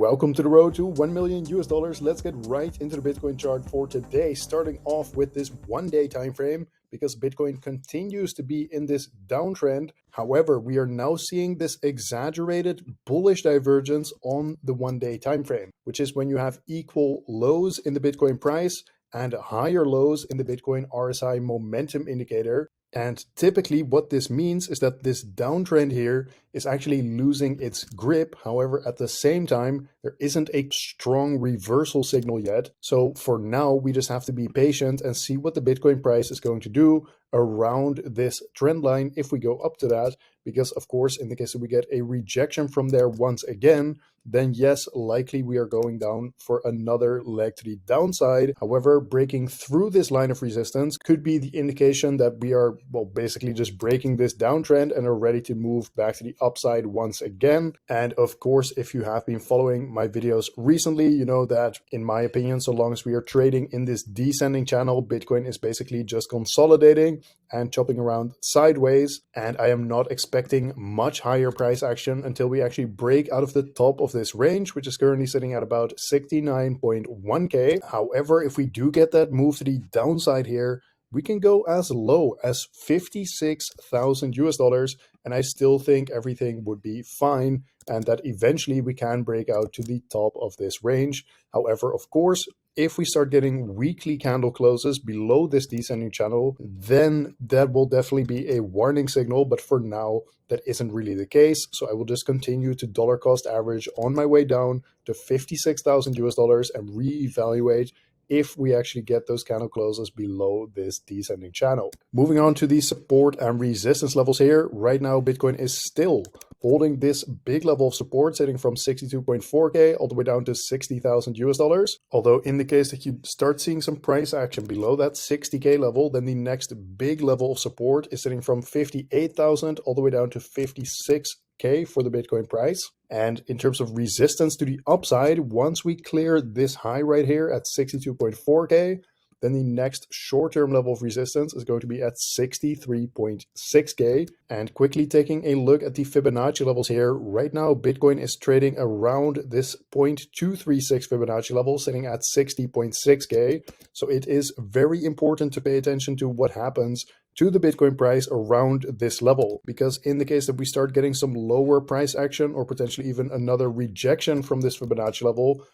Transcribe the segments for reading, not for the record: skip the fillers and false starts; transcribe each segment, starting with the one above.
Welcome to the road to 1 million US dollars. Let's get right into the Bitcoin chart for today, starting off with this 1-day time frame because Bitcoin continues to be in this downtrend. However, we are now seeing this exaggerated bullish divergence on the 1-day time frame, which is when you have equal lows in the Bitcoin price and higher lows in the Bitcoin RSI momentum indicator. And typically what this means is that this downtrend here is actually losing its grip. However, at the same time, there isn't a strong reversal signal yet. So for now, we just have to be patient and see what the Bitcoin price is going to do around this trend line if we go up to that. Because of course, in the case that we get a rejection from there once again, then yes, likely we are going down for another leg to the downside. However, breaking through this line of resistance could be the indication that we are, well, basically just breaking this downtrend and are ready to move back to the upside once again. And of course, if you have been following my videos recently, you know that in my opinion, so long as we are trading in this descending channel, Bitcoin is basically just consolidating and chopping around sideways. And I am not expecting much higher price action until we actually break out of the top of this range, which is currently sitting at about 69.1k. However, if we do get that move to the downside here, we can go as low as 56,000 US dollars, and I still think everything would be fine and that eventually we can break out to the top of this range. However, of course, if we start getting weekly candle closes below this descending channel, then that will definitely be a warning signal. But for now, that isn't really the case. So I will just continue to dollar cost average on my way down to 56,000 US dollars and reevaluate if we actually get those candle closes below this descending channel. Moving on to the support and resistance levels here. Right now, Bitcoin is still holding this big level of support, sitting from 62.4k all the way down to 60,000 US dollars. Although in the case that you start seeing some price action below that 60k level, then the next big level of support is sitting from 58,000 all the way down to 56k for the Bitcoin price. And in terms of resistance to the upside, once we clear this high right here at 62.4k, then the next short-term level of resistance is going to be at 63.6k. And quickly taking a look at the Fibonacci levels here, right now Bitcoin is trading around this 0.236 Fibonacci level, sitting at 60.6k. So it is very important to pay attention to what happens to the Bitcoin price around this level, because in the case that we start getting some lower price action or potentially even another rejection from this Fibonacci level,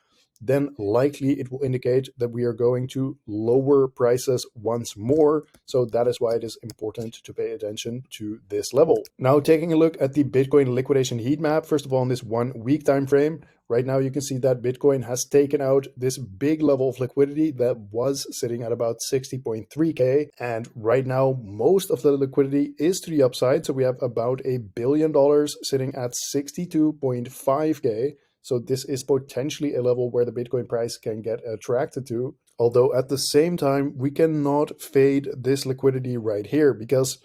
then likely it will indicate that we are going to lower prices once more. So that is why it is important to pay attention to this level. Now, taking a look at the Bitcoin liquidation heat map, first of all, in this 1 week time frame, right now you can see that Bitcoin has taken out this big level of liquidity that was sitting at about 60.3k. And right now, most of the liquidity is to the upside. So we have about $1 billion sitting at 62.5k. So this is potentially a level where the Bitcoin price can get attracted to. Although at the same time, we cannot fade this liquidity right here because,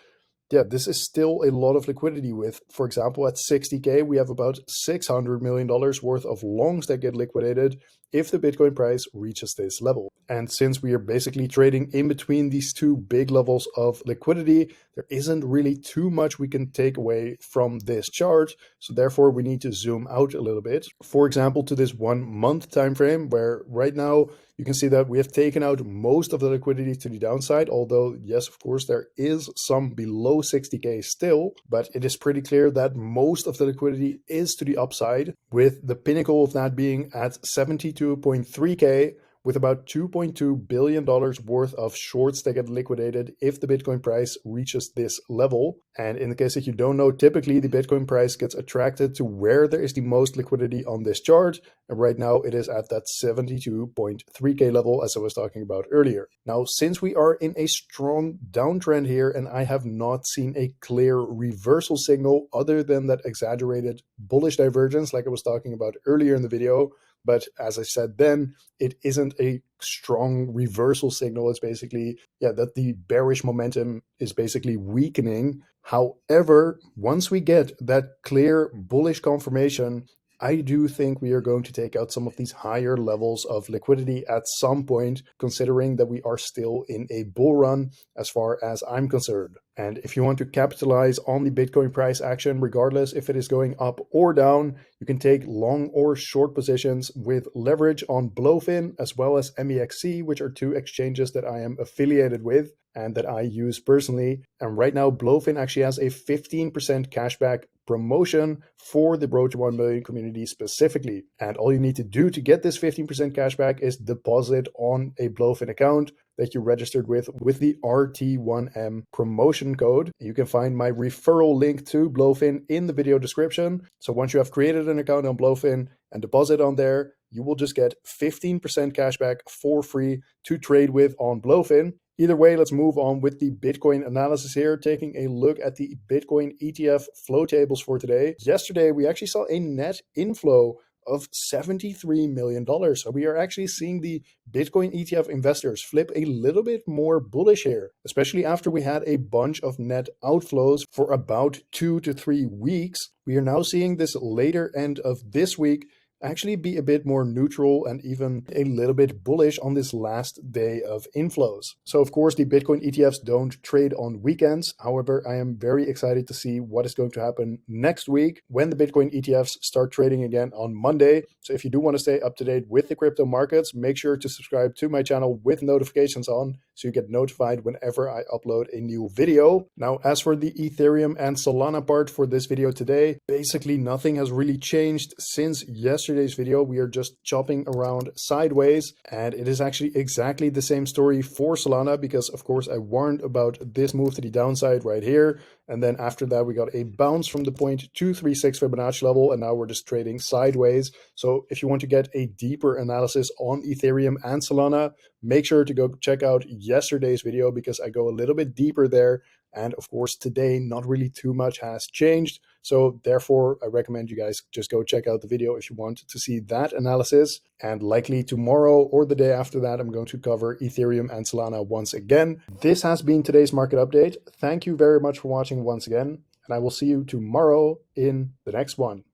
yeah, this is still a lot of liquidity with, for example, at 60k, we have about $600 million worth of longs that get liquidated if the Bitcoin price reaches this level. And since we are basically trading in between these two big levels of liquidity, there isn't really too much we can take away from this chart. So therefore, we need to zoom out a little bit. For example, to this 1 month time frame, where right now you can see that we have taken out most of the liquidity to the downside, although yes, of course, there is some below 60k still, but it is pretty clear that most of the liquidity is to the upside, with the pinnacle of that being at 72.3k, with about $2.2 billion worth of shorts that get liquidated if the Bitcoin price reaches this level. And in the case that you don't know, typically the Bitcoin price gets attracted to where there is the most liquidity on this chart. And right now it is at that 72.3k level, as I was talking about earlier. Now, since we are in a strong downtrend here, and I have not seen a clear reversal signal other than that exaggerated bullish divergence like I was talking about earlier in the video, but as I said then, it isn't a strong reversal signal. It's basically, yeah, that the bearish momentum is basically weakening. However, once we get that clear bullish confirmation, I do think we are going to take out some of these higher levels of liquidity at some point, considering that we are still in a bull run as far as I'm concerned. And if you want to capitalize on the Bitcoin price action, regardless if it is going up or down, you can take long or short positions with leverage on Blowfin as well as MEXC, which are two exchanges that I am affiliated with and that I use personally. And right now, Blowfin actually has a 15% cashback promotion for the Road to 1 Million community specifically. And all you need to do to get this 15% cashback is deposit on a Blowfin account that you registered with the RT1M promotion code. You can find my referral link to Blowfin in the video description. So once you have created an account on Blowfin and deposit on there, you will just get 15% cashback for free to trade with on Blowfin. Either way, let's move on with the Bitcoin analysis here, taking a look at the Bitcoin ETF flow tables for today. Yesterday, we actually saw a net inflow of $73 million. So we are actually seeing the Bitcoin ETF investors flip a little bit more bullish here, especially after we had a bunch of net outflows for about 2 to 3 weeks. We are now seeing this later end of this week actually be a bit more neutral and even a little bit bullish on this last day of inflows. So of course, the Bitcoin ETFs don't trade on weekends. However, I am very excited to see what is going to happen next week when the Bitcoin ETFs start trading again on Monday. So if you do want to stay up to date with the crypto markets, make sure to subscribe to my channel with notifications on so you get notified whenever I upload a new video. Now, as for the Ethereum and Solana part for this video today, basically nothing has really changed since yesterday's video. We are just chopping around sideways, and it is actually exactly the same story for Solana because, of course, I warned about this move to the downside right here. And then after that, we got a bounce from the 0.236 Fibonacci level, and now we're just trading sideways. So if you want to get a deeper analysis on Ethereum and Solana, make sure to go check out yesterday's video because I go a little bit deeper there. And of course, today, not really too much has changed. So therefore, I recommend you guys just go check out the video if you want to see that analysis. And likely tomorrow or the day after that, I'm going to cover Ethereum and Solana once again. This has been today's market update. Thank you very much for watching once again, and I will see you tomorrow in the next one.